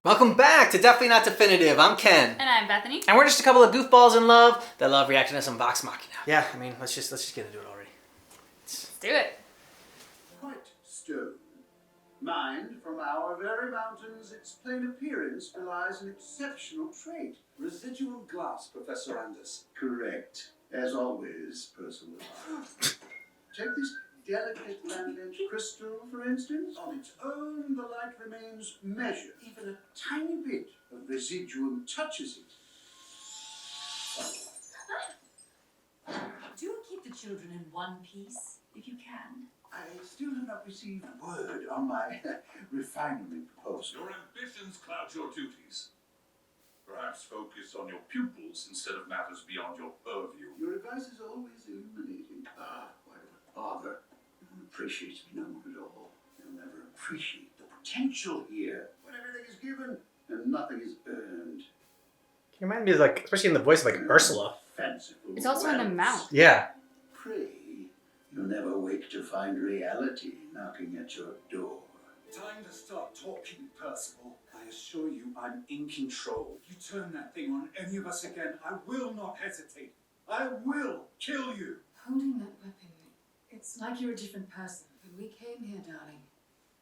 Welcome back to Definitely Not Definitive. I'm Ken. And I'm Bethany. And we're just a couple of goofballs in love that love reacting to some Vox Machina. Yeah, I mean, let's just get into it already. Let's do it. White stone. Mined from our very mountains, its plain appearance belies an exceptional trait. Residual glass, Professor Anders. Correct. As always, Percival. Take this delicate land-edge crystal, for instance. On its own, the light remains measured. Even a tiny bit of residuum touches it. Do keep the children in one piece, if you can. I still have not received word on my refinement proposal. Your ambitions cloud your duties. Perhaps focus on your pupils instead of matters beyond your purview. Your advice is always illuminating. Why do I bother? No one appreciates me, no one at all. They'll never appreciate the potential here. When everything is given and nothing is earned. Can you remind me of, like, especially in the voice of, like, Ursula? Fanciful. It's also in the mouth. Yeah. Pray, you'll never wake to find reality knocking at your door. Time to start talking, Percival. I assure you I'm in control. You turn that thing on any of us again, I will not hesitate. I will kill you. Holding that weapon, it's like you're a different person. When we came here, darling,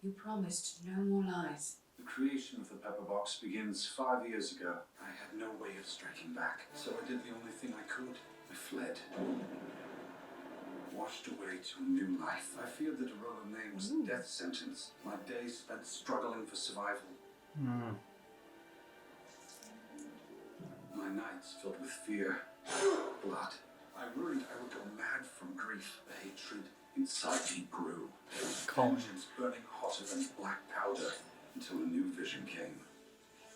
you promised no more lies. The creation of the Pepper Box begins 5 years ago. I had no way of striking back, so I did the only thing I could. I fled. Washed away to a new life. I feared that a roller name was a death sentence. My days spent struggling for survival. My nights filled with fear, blood. I worried I would go mad from grief. The hatred inside me grew. Vengeance burning hotter than black powder until a new vision came.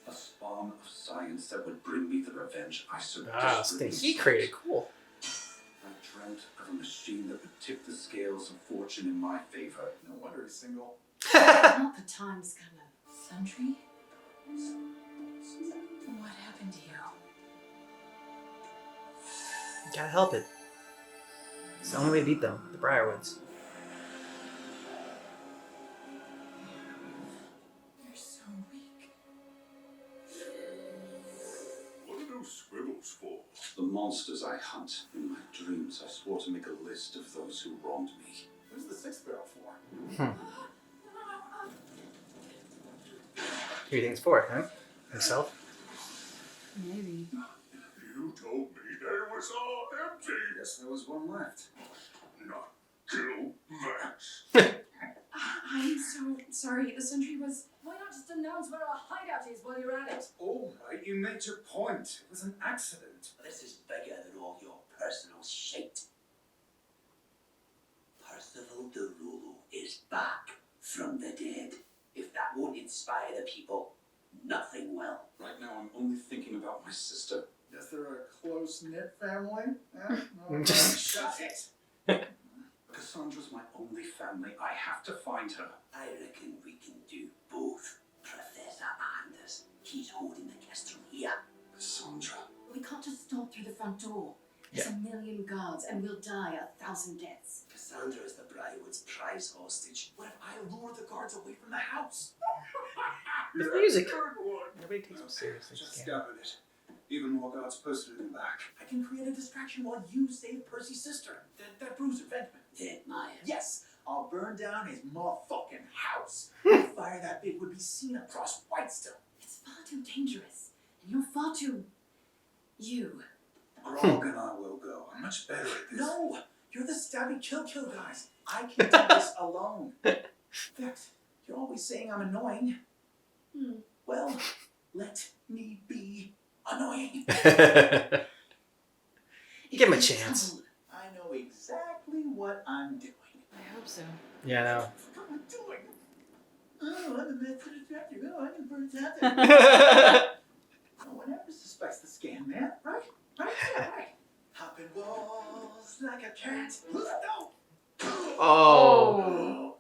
A spawn of science that would bring me the revenge I so desperately He created. Cool. I dreamt of a machine that would tip the scales of fortune in my favor. No wonder he's single. Not the time's coming. Sentry? What happened to you? You gotta help it. It's the only way to beat them, the Briarwoods. You're so weak. What are those scribbles for? The monsters I hunt. In my dreams, I swore to make a list of those who wronged me. Who's the sixth barrel for? Who do you think it's for, huh? Himself? Maybe. You told me they was all empty. Yes, there was one left. Not kill that. I'm so sorry. The sentry was... Why not just announce where our hideout is while you're at it? All right, you made your point. It was an accident. This is bigger than all your personal shit. Percival de Rolo is back from the dead. If that won't inspire the people, nothing will. Right now, I'm only thinking about my sister. Is there a close-knit family? Shut it! Cassandra's my only family. I have to find her. I reckon we can do both. Professor Anders, he's holding the castle here. Cassandra. We can't just stomp through the front door. There's 1,000,000 guards and we'll die 1,000 deaths. Cassandra is the Briarwood's prize hostage. What if I lure the guards away from the house? It's music. Good one. Nobody takes him seriously. Just stab at it. Even more guards posted in the back. I can create a distraction while you save Percy's sister. That bruiser, Benjamin. Dead Maya. Yes, I'll burn down his motherfucking house. The fire that big would be seen across Whitestone. It's far too dangerous. And you're far too... you. Grog and I will go. I'm much better at this. No, you're the stabby kill guys. I can do this alone. In fact, you're always saying I'm annoying. Well, let me be annoying. Give him a chance. I know exactly what I'm doing. I hope so. Yeah, I know. What am I doing? Oh, I'm a bit for distracted. Oh, I can burn that. No one ever suspects the scam, man. Right? Right? Yeah, right. Hopping walls like a cat. No! Oh.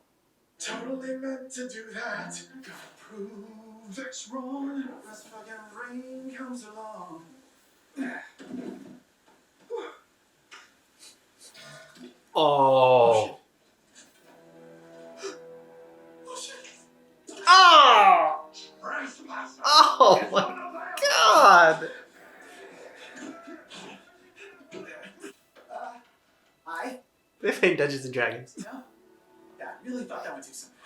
Totally meant to do that. Gotta prove it's wrong. As fucking rain comes along. Oh. Oh shit. Oh. Brace myself. Oh. Oh my god! Hi. They played Dungeons and Dragons. No. Yeah, I really thought that would do something.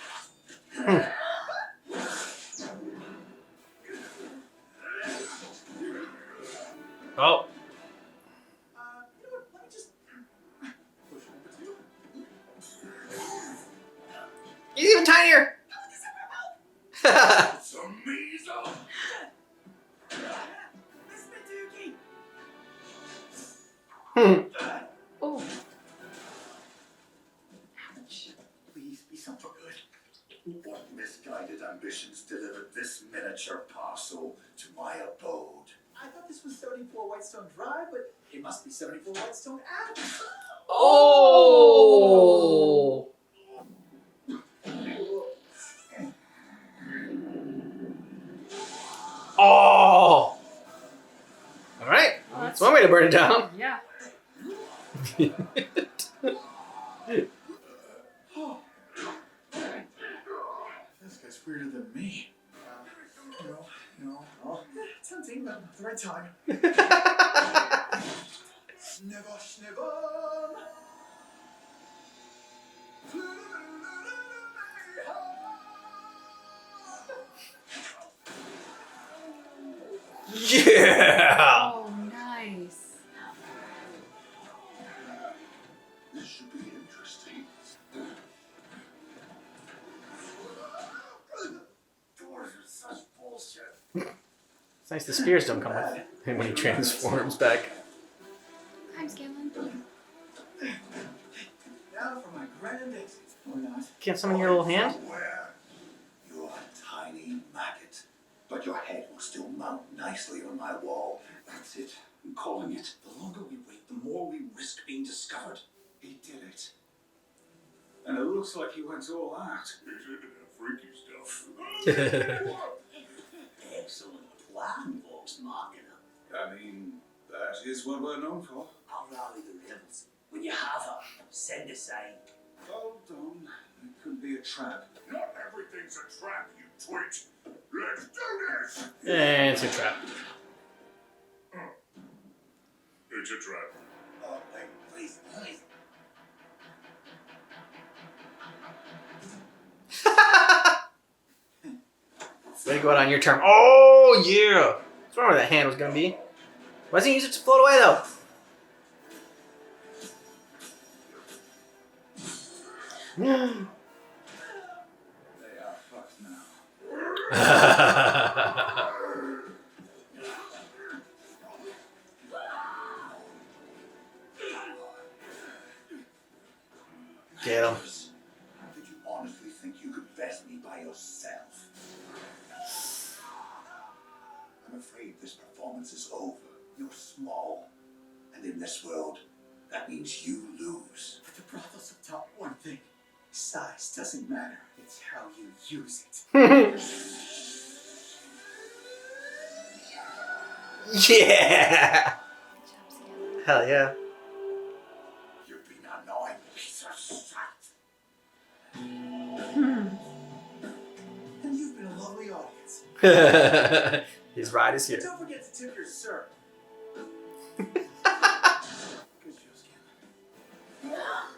Oh. You know what? Let me just push over to you. He's even tinier! It's a measle. Miss Meduki. Oh. Please be something good. What misguided ambitions delivered this miniature parcel to my abode? I thought this was 74 Whitestone Drive, but it must be 74 Whitestone Avenue. Oh! Oh! Alright. Well, That's one way to burn it down. Yeah. This guy's weirder than me. No. Tempting, but not the right time. Snivel, snivel. Yeah! Oh, nice. This should be interesting. Doors are such bullshit. It's nice the spears don't come with him when he transforms back. Hi, Scanlan. Now for my grand exit. Or not. Can't summon your little hand? Where? You're a tiny maggot, but your head will still mount nicely on my wall. That's it. I'm calling it. The longer we wait, the more we risk being discovered. He did it. And it looks like he went all out. Freaky stuff. Excellent plan, Vox Machina. I mean, that is what we're known for. I'll rally the rebels. When you have her, send a sign. Hold on. It could be a trap. Not everything's a trap, you twit. Let's do this. And it's a trap. It's a trap. Oh, wait, please. Way to go out on your term. Oh, yeah! What's wrong with that hand was gonna be? Why doesn't he use it to float away, though? They are fucked now. Get him. Did you honestly think you could best me by yourself? I'm afraid this performance is over. You're small. And in this world, that means you lose. But the brothels have taught one thing. Size doesn't matter. It's how you use it. Yeah! Good job, Scanlan. Hell yeah. You've been annoying piece of shit. And you've been a lovely audience. His ride is here. Don't forget to tip your sir. Good show, Scanlan.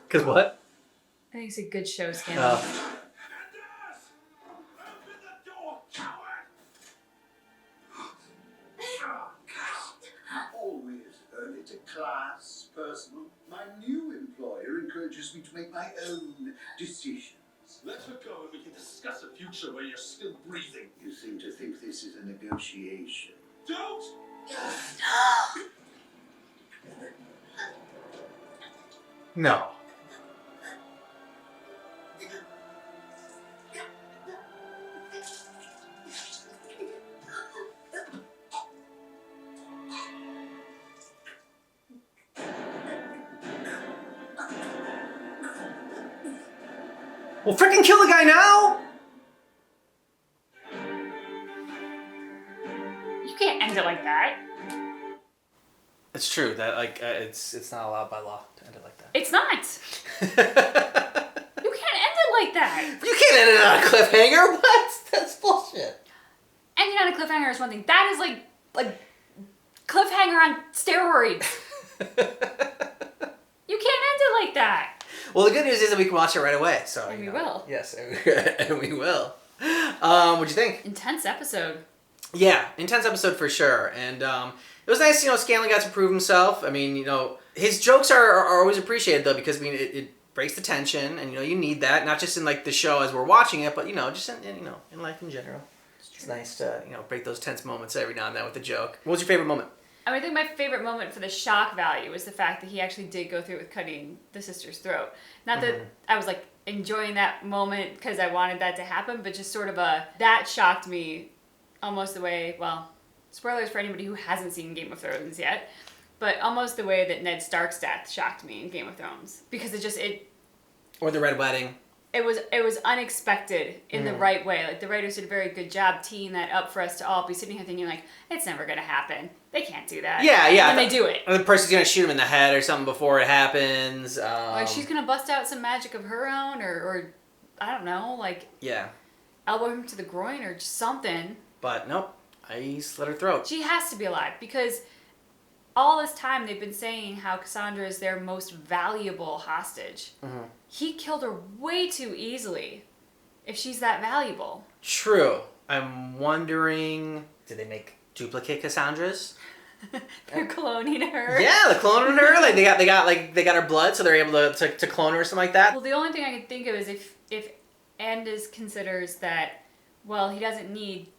Cause what? I think it's a good show, Scanlan. Oh. Open the door, coward! Always early to class, personal. My new employer encourages me to make my own decisions. Let her go and we can discuss a future where you're still breathing. You seem to think this is a negotiation. Don't! No. Well, freaking kill the guy now! You can't end it like that. It's true that it's not allowed by law to end it like that. It's not. You can't end it like that. You can't end it on a cliffhanger. What? That's bullshit. And on a cliffhanger is one thing. That is like cliffhanger on steroids. You can't end it like that. Well, the good news is that we can watch it right away. So And you we know, will. Yes, and we will. What'd you think? Intense episode. Yeah, intense episode for sure. And it was nice, Scanlan got to prove himself. I mean, his jokes are always appreciated though, because it breaks the tension, and you need that, not just in like the show as we're watching it, but just in life in general. It's nice to break those tense moments every now and then with a joke. What was your favorite moment? I think my favorite moment for the shock value was the fact that he actually did go through with cutting the sister's throat. Not that I was like enjoying that moment because I wanted that to happen, but just sort of that shocked me almost the way, well, spoilers for anybody who hasn't seen Game of Thrones yet, but almost the way that Ned Stark's death shocked me in Game of Thrones. Because Or the Red Wedding. It was unexpected in the right way. Like, the writers did a very good job teeing that up for us to all be sitting here thinking, like, it's never going to happen. They can't do that. Yeah. And they do it. Or the person's going to shoot him in the head or something before it happens. Like, she's going to bust out some magic of her own, or I don't know, like, Yeah. elbow him to the groin or just something. But nope, I slit her throat. She has to be alive, because all this time they've been saying how Cassandra is their most valuable hostage. Mm-hmm. He killed her way too easily if she's that valuable. True. I'm wondering, did they make duplicate Cassandras? They're cloning her. Yeah, they're cloning her. Like they got her blood, so they're able to clone her or something like that. Well, the only thing I can think of is if Andis considers that, well, he doesn't need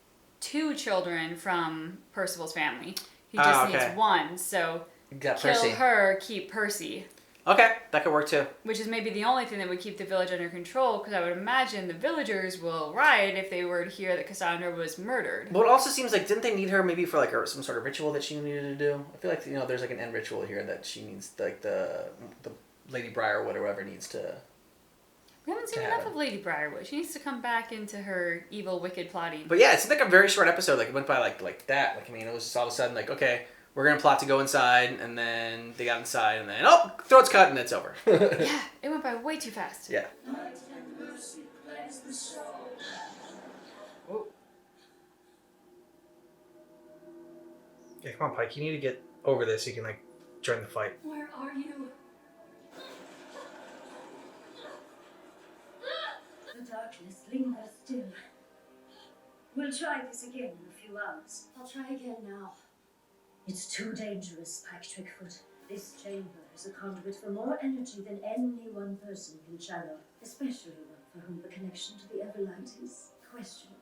2 children from Percival's family. He just needs 1. So Got kill Percy. her, keep Percy. Okay, that could work too. Which is maybe the only thing that would keep the village under control, because I would imagine the villagers will riot if they were to hear that Cassandra was murdered. But it also seems like, didn't they need her maybe for like some sort of ritual that she needed to do? I feel like there's like an end ritual here that she needs, like the Lady Briarwood or whatever needs to. We haven't seen enough of Lady Briarwood. She needs to come back into her evil, wicked plotting. But yeah, it seemed like a very short episode. Like it went by like that. Like, I mean, it was just all of a sudden like, okay, we're gonna plot to go inside, and then they got inside, and then throat's cut, and it's over. Yeah, it went by way too fast. Yeah. Oh. Yeah, come on, Pike. You need to get over this so you can like join the fight. Where are you? The darkness lingers still. We'll try this again in a few hours. I'll try again now. It's too dangerous, Pike Trickfoot. This chamber is a conduit for more energy than any one person can channel, especially one for whom the connection to the Everlight is questionable.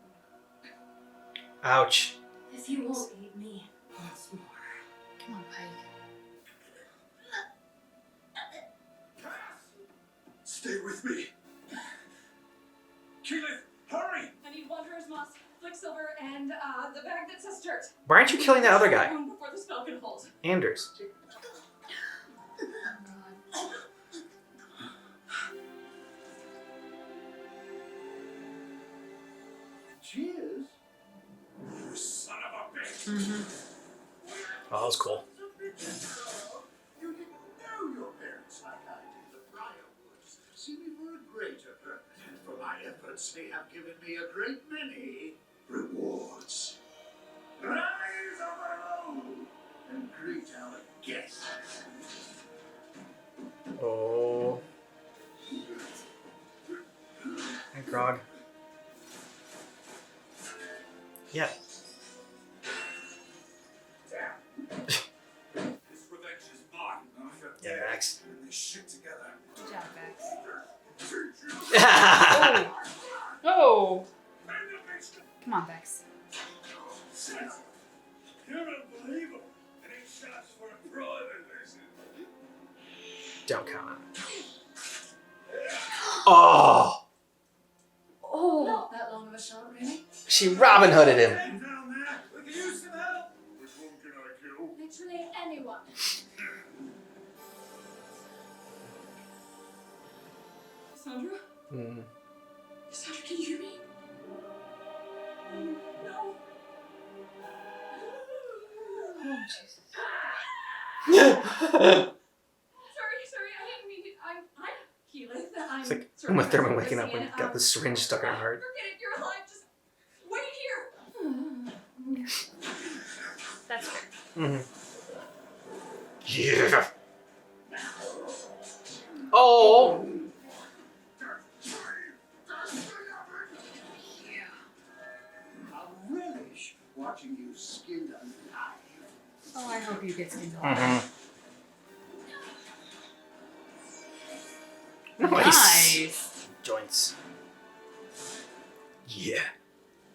Ouch. If you won't eat me, Once more. Come on, Pike. Stay with me. Keyleth, hurry! I need Wanderer's Moss, Flicksilver, and the bag that says dirt. Why aren't you killing that other guy? Before the spell can hold. Anders. Cheers. You son of a bitch! Oh, that was cool. You didn't know your parents like I did. The Briarwoods see me for a greater purpose, and for my efforts, they have given me a great many rewards. Rise up alone and greet our guest. Oh. Hey, Grog. Yeah. This revenge is mine. Yeah, Max. And this shit together. Good job, Max. Yeah. Oh! Come on, Bex. You're unbelievable. And 8 shots for a private visit. Don't count on it. Oh! Oh! Not that long of a shot, really. She Robin Hooded him. Down there. We can use some help. Which one can I kill? Literally anyone. Sandra? Mm. Sandra, can you hear me? No. Oh, Jesus. Sorry, I didn't mean it. I'm Keyleth. I'm It's like sorry, Uma Thurman I'm waking up Chrissy, when and, got the syringe stuck in her heart. Forget it, you're alive. Just wait here. Mm-hmm. Yeah. Oh. I'll relish watching you skinned alive. Oh, I hope you get skinned alive. Mm-hmm. Nice. Joints. Yeah.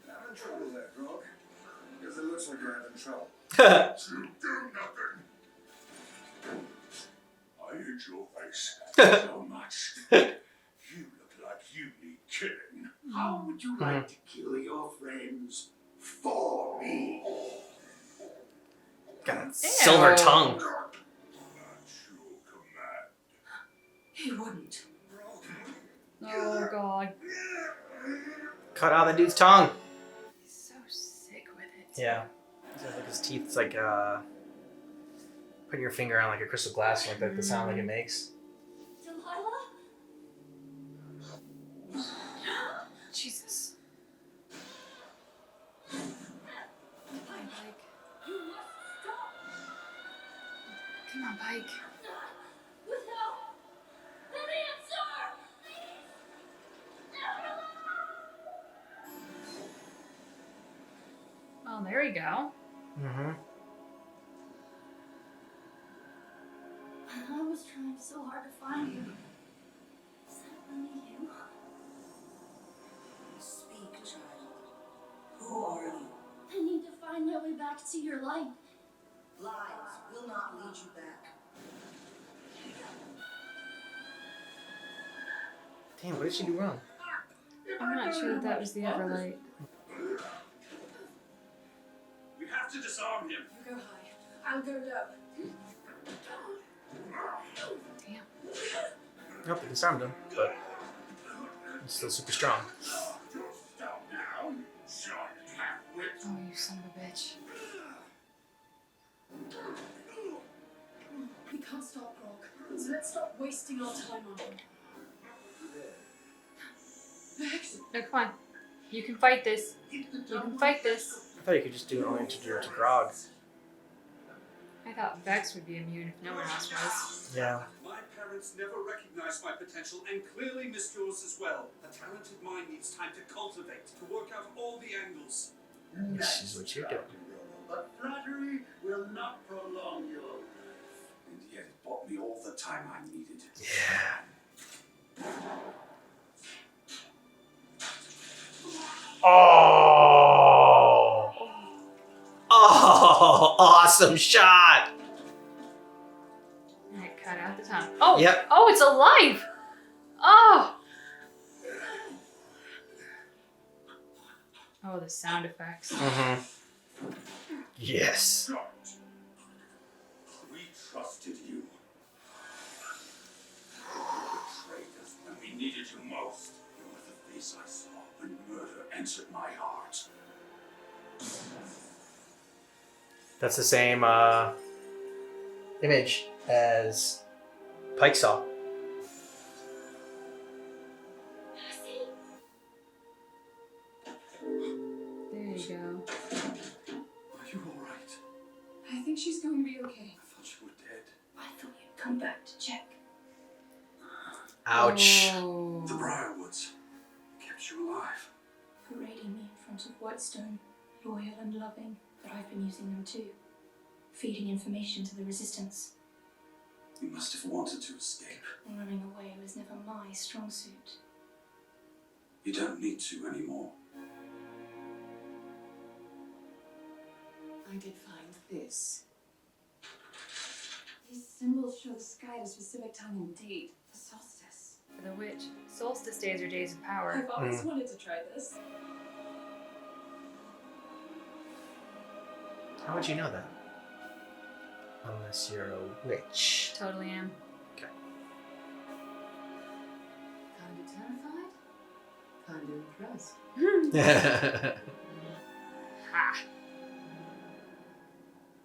I'm in trouble there, Grog. Because it looks like you're having trouble. You do nothing. I hate your face so much. You look like you need killing. How would you like to kill your friends for me? Got a silver tongue. At your command. He wouldn't. Oh god. Cut out the dude's tongue. He's so sick with it. Yeah. Like his teeth's like putting your finger on like a crystal glass, like the sound like it makes. Delilah? Jesus. Bike. You must stop! Come on, Bike. Without an answer! Well, there you go. Mm-hmm. I was trying so hard to find you. Is that really you? Speak, child. Who are you? I need to find my way back to your light. Lies will not lead you back. Damn, what did she do wrong? I'm not sure that was the Everlight. We have to disarm him. You go high. I'll go low. Damn. Nope, they disarmed him, but he's still super strong. Just down now, giant half-wit. Oh, you son of a bitch. We can't stop Grog, so let's stop wasting our time on him. Vex, No, come on. You can fight this. You can fight this. I thought you could just do it only to do it to Grog. I thought Vex would be immune if no one else was. Yeah. My parents never recognized my potential and clearly missed yours as well. A talented mind needs time to cultivate, to work out all the angles. This is what you're doing. But flattery will not prolong your life. And yet it bought me all the time I needed. Yeah. Oh! Oh! Awesome shot! And it cut out the tongue. Oh! Yep. Oh, it's alive! Oh! Oh, the sound effects. Mm-hmm. Yes. We trusted you. You betrayed us when we needed you most. You were the face I saw when murder entered my heart. That's the same image as Pike saw. There you go. Are you alright? I think she's going to be okay. I thought you were dead. I thought you'd come back to check. Ouch. Oh. The Briarwoods kept you alive. Parading me in front of Whitestone, loyal and loving, but I've been using them too. Feeding information to the Resistance. You must have wanted to escape. Running away was never my strong suit. You don't need to anymore. I did find this. These symbols show the sky at a specific time and date. The solstice. For the witch, solstice days are days of power. I've always wanted to try this. How would you know that? Unless you're a witch. Totally am. Okay. Kind of terrified. Kind of impressed. Ha!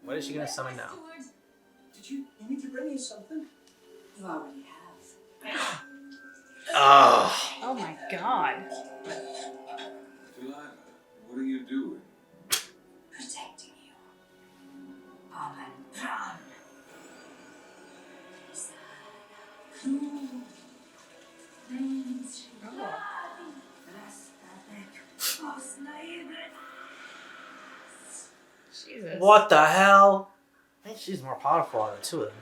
What is she gonna summon now? Did you need me to bring you something? You already have. Oh. Oh my god. Delilah, what are you doing? Protecting you. Jesus. What the hell? I think she's more powerful than the two of them.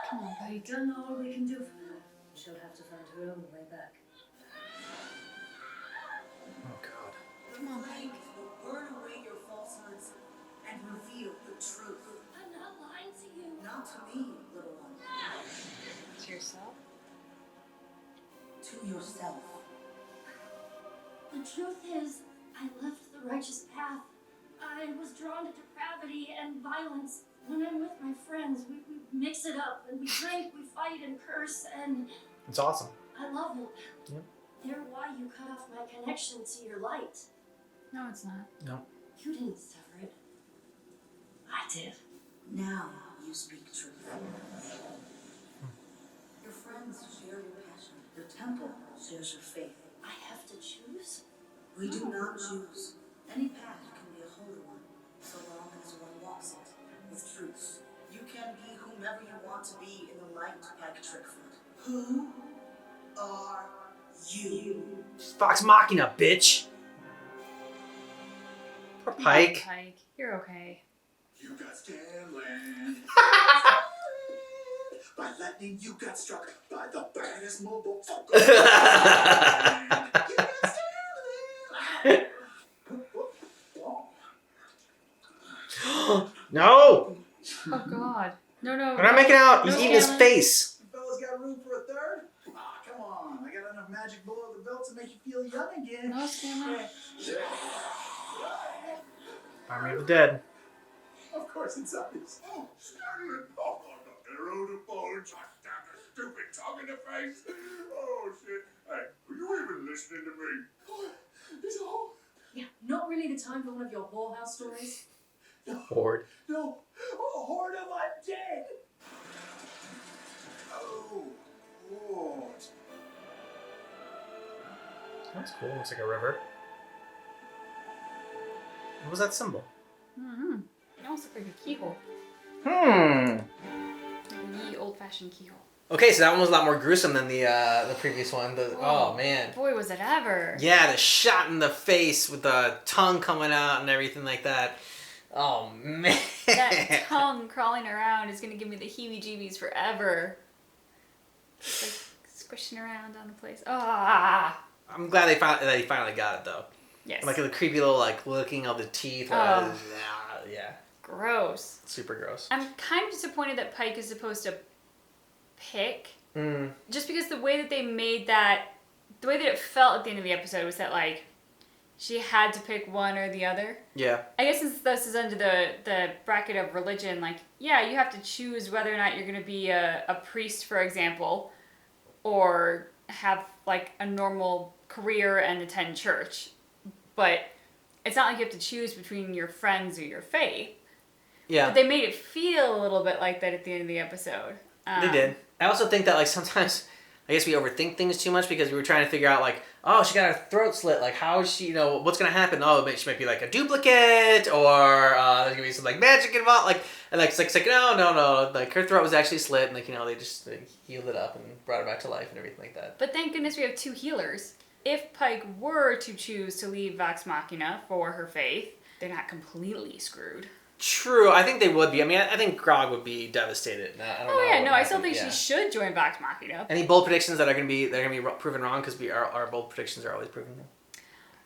Come on, We've Pike. done all we can do for her. She'll have to find her own way back. Oh god. Come on, Pike. will burn away your falsehoods and reveal the truth. I'm not lying to you. Not to me, little one. To yourself? To yourself. The truth is, I left the righteous path. I was drawn to depravity and violence. When I'm with my friends, we mix it up and we drink, we fight and curse, and It's awesome. I love it. Yep. They're why you cut off my connection to your light. No, it's not. No. You didn't sever it. I did. Now you speak truth. Your friends share your passion. Your temple shares your faith. I have to choose. We do not choose. Any path can be a holy one, so long as one walks it with truth. You can be whomever you want to be in the light, Pike Trickfoot. Who are you? Vox Machina, bitch! Poor Come on, Pike. Pike. You're okay. You got Stanley. By lightning, you got struck by the baddest mobile fucker. You got Stanley. No! Oh God. No, no. We're not making out. He's No, eating his Scanlan. face. You fellas got room for a third? Ah, come on. I got enough magic below the belt to make you feel young again. No, Scanlan. Army of the Dead. Of course it's obvious. Oh, Stanley. Oh, the arrow to bulge. I stabbed a stupid tongue in the face. Oh, shit. Hey, were you even listening to me? There's a hole. Yeah, not really the time for one of your whorehouse stories. Horde. No, a horde of undead. Oh, Lord. That's cool. Looks like a river. What was that symbol? Mm-hmm. It almost looks like a keyhole. Hmm. Like a old-fashioned keyhole. Okay, so that one was a lot more gruesome than the previous one. Whoa. Oh man. Boy, was it ever. Yeah, the shot in the face with the tongue coming out and everything like that. Oh man. That tongue crawling around is gonna give me the heebie-jeebies forever. Just like squishing around on the place. Ah. I'm glad that he finally got it though. Yes. Like the creepy little like looking of the teeth. Oh. Yeah. Gross. Super gross. I'm kind of disappointed that Pike is supposed to pick. Mm. Just because the way that they made that, the way that it felt at the end of the episode was that like she had to pick one or the other. Yeah. I guess since this is under the bracket of religion, like, yeah, you have to choose whether or not you're going to be a priest, for example, or have like a normal career and attend church. But it's not like you have to choose between your friends or your faith. Yeah. But they made it feel a little bit like that at the end of the episode. They did. I also think that like sometimes I guess we overthink things too much because we were trying to figure out like, oh, she got her throat slit. Like, how is she? You know, what's gonna happen? Oh, she might be like a duplicate, or there's gonna be some like magic involved. Like, and like it's like no. Like her throat was actually slit, and like they just healed it up and brought her back to life and everything like that. But thank goodness we have two healers. If Pike were to choose to leave Vox Machina for her faith, they're not completely screwed. True, I think they would be. I mean, I think Grog would be devastated. I don't know. Oh yeah, what no, I still happened. think she should join Vox Machina. Any bold predictions that are gonna be proven wrong because our bold predictions are always proven wrong.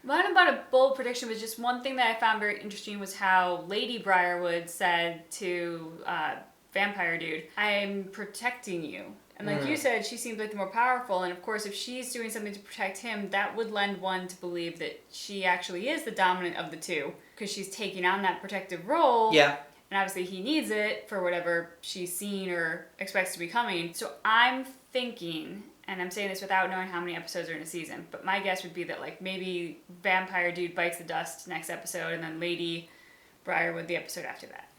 Mine about a bold prediction was just one thing that I found very interesting was how Lady Briarwood said to Vampire Dude, "I'm protecting you." And like you said, she seems like the more powerful, and of course if she's doing something to protect him, that would lend one to believe that she actually is the dominant of the two, because she's taking on that protective role. Yeah. And obviously he needs it for whatever she's seen or expects to be coming. So I'm thinking, and I'm saying this without knowing how many episodes are in a season, but my guess would be that like maybe Vampire Dude bites the dust next episode, and then Lady Briarwood the episode after that.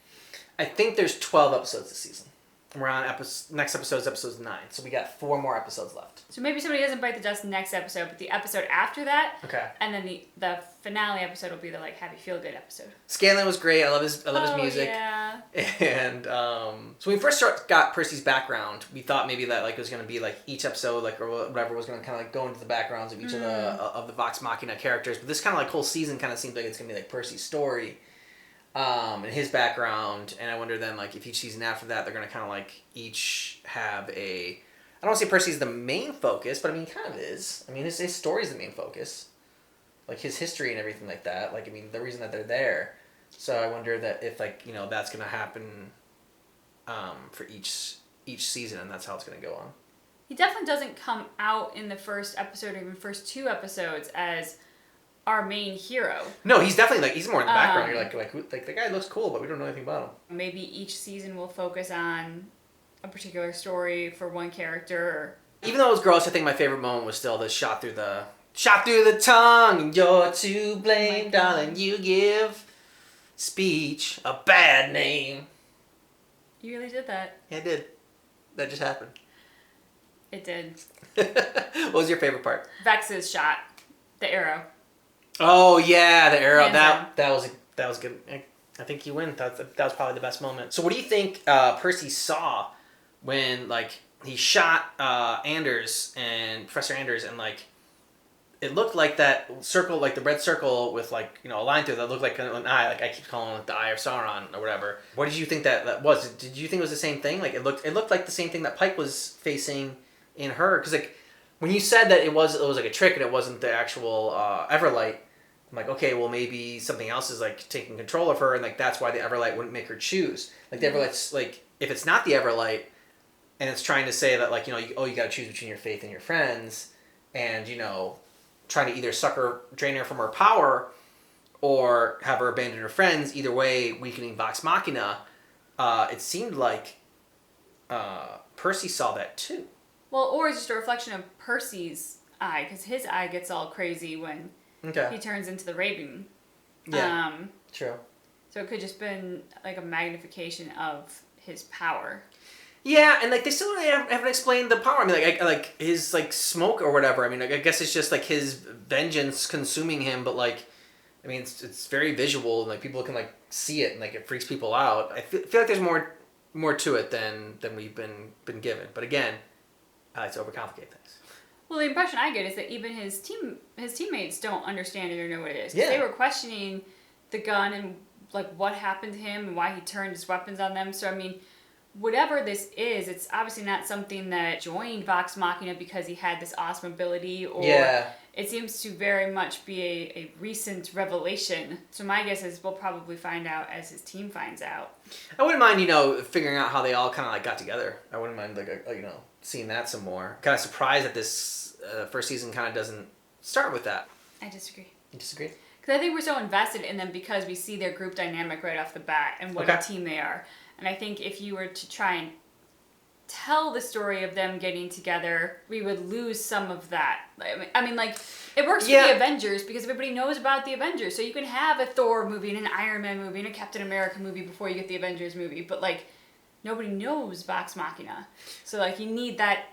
I think there's 12 episodes this season. We're on next episode 9, so we got 4 more episodes left. So maybe somebody doesn't bite the dust next episode, but the episode after that, Okay. and then the finale episode will be the like happy feel good episode. Scanlan was great. I love his music. Yeah. And so when we first got Percy's background, we thought maybe that like it was going to be like each episode like or whatever was going to kind of like go into the backgrounds of each of the Vox Machina characters. But this kind of like whole season kind of seems like it's going to be like Percy's story. And his background, and I wonder then like if each season after that they're gonna kind of like each have a. I don't want to say Percy's the main focus, but I mean he kind of is. I mean his story's the main focus, like his history and everything like that. Like I mean the reason that they're there. So I wonder that if like that's gonna happen, for each season, and that's how it's gonna go on. He definitely doesn't come out in the first episode or even first 2 episodes as our main hero. No, he's definitely like he's more in the background. You're like the guy looks cool, but we don't know anything about him. Maybe each season will focus on a particular story for one character. Even though it was gross, I think my favorite moment was still the shot through the tongue. And you're to blame, darling. You give speech a bad name. You really did that. Yeah, I did. That just happened. It did. What was your favorite part? Vex's shot, the arrow. Oh yeah, the arrow. Hands That was good. I think you win. That was probably the best moment. So what do you think Percy saw when like he shot Anders and Professor Anders, and like it looked like that circle, like the red circle with like a line through it that looked like an eye. Like I keep calling it the Eye of Sauron or whatever. What did you think that was? Did you think it was the same thing? Like it looked like the same thing that Pike was facing in her, because like. When you said that it was like a trick and it wasn't the actual Everlight, I'm like, okay, well maybe something else is like taking control of her, and like that's why the Everlight wouldn't make her choose. Like the Everlight's like, if it's not the Everlight, and it's trying to say that like you got to choose between your faith and your friends, and trying to either drain her from her power, or have her abandon her friends. Either way, weakening Vox Machina. It seemed like Percy saw that too. Well, or it's just a reflection of Percy's eye, because his eye gets all crazy when he turns into the Raven. Yeah, true. So it could just been like a magnification of his power. Yeah, and like they still haven't explained the power. I mean, like his like smoke or whatever. I mean, like, I guess it's just like his vengeance consuming him. But like, I mean, it's very visual, and like people can like see it, and like it freaks people out. I feel like there's more to it than we've been given. But again. I like to overcomplicate things. Well, the impression I get is that even his teammates don't understand it or know what it is. 'Cause Yeah. they were questioning the gun and like what happened to him and why he turned his weapons on them. So I mean, whatever this is, it's obviously not something that joined Vox Machina because he had this awesome ability, or it seems to very much be a recent revelation. So my guess is we'll probably find out as his team finds out. I wouldn't mind, figuring out how they all kind of like got together. I wouldn't mind seeing that some more. Kind of surprised that this first season kind of doesn't start with that. I disagree. You disagree? Because I think we're so invested in them because we see their group dynamic right off the bat and what a team they are. And I think if you were to try and tell the story of them getting together, we would lose some of that. I mean, like, it works for the Avengers because everybody knows about the Avengers. So you can have a Thor movie and an Iron Man movie and a Captain America movie before you get the Avengers movie. But, like, nobody knows Vox Machina. So, like, you need that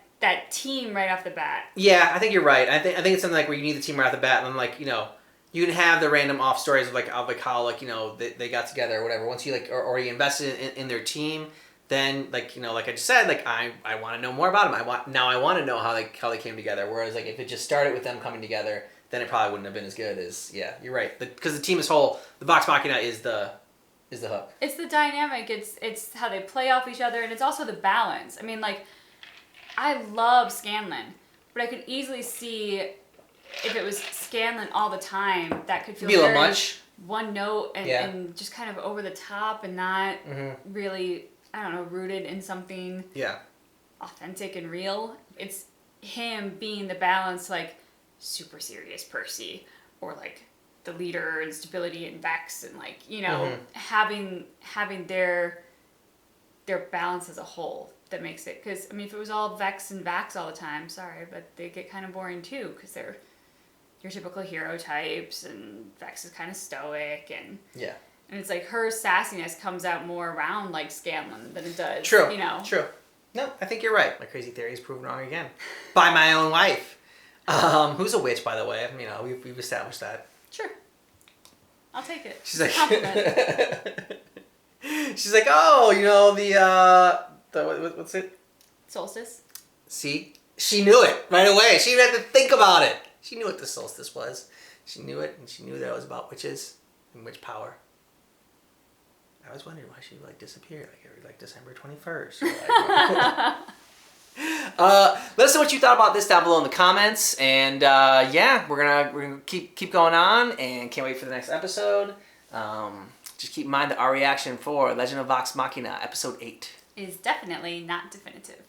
team right off the bat. Yeah, I think you're right. I think it's something like where you need the team right off the bat, and then, like, you can have the random off stories of how they got together or whatever. Once you like are already invested in their team, then like I just said, like I want to know more about them. I want to know how they came together. Whereas like if it just started with them coming together, then it probably wouldn't have been as good as you're right. Because the team as whole, the Vox Machina is the hook. It's the dynamic. It's how they play off each other, and it's also the balance. I mean, like I love Scanlan, but I could easily see. If it was Scanlan all the time, that could feel be a little very much. One note and just kind of over the top and not really, I don't know, rooted in something authentic and real. It's him being the balance, like super serious Percy, or like the leader and stability and Vex, and like having their balance as a whole. That makes it, because I mean, if it was all Vex and Vax all the time, sorry, but they get kind of boring too, because they're your typical hero types, and Vex is kind of stoic, and And it's like her sassiness comes out more around like Scanlan than it does. True. You know. True. No, I think you're right. My crazy theory is proven wrong again. By my own wife. Who's a witch, by the way. You know, we've established that. Sure. I'll take it. She's like, Compliment. she's like, oh, you know, what's it? Solstice. See? She knew it right away. She didn't have to think about it. She knew what the solstice was. She knew it, and she knew that it was about witches and witch power. I was wondering why she disappeared every December 21st. Let us know what you thought about this down below in the comments, and yeah, we're gonna keep going on, and can't wait for the next episode. Just keep in mind that our reaction for Legend of Vox Machina episode 8 is definitely not definitive.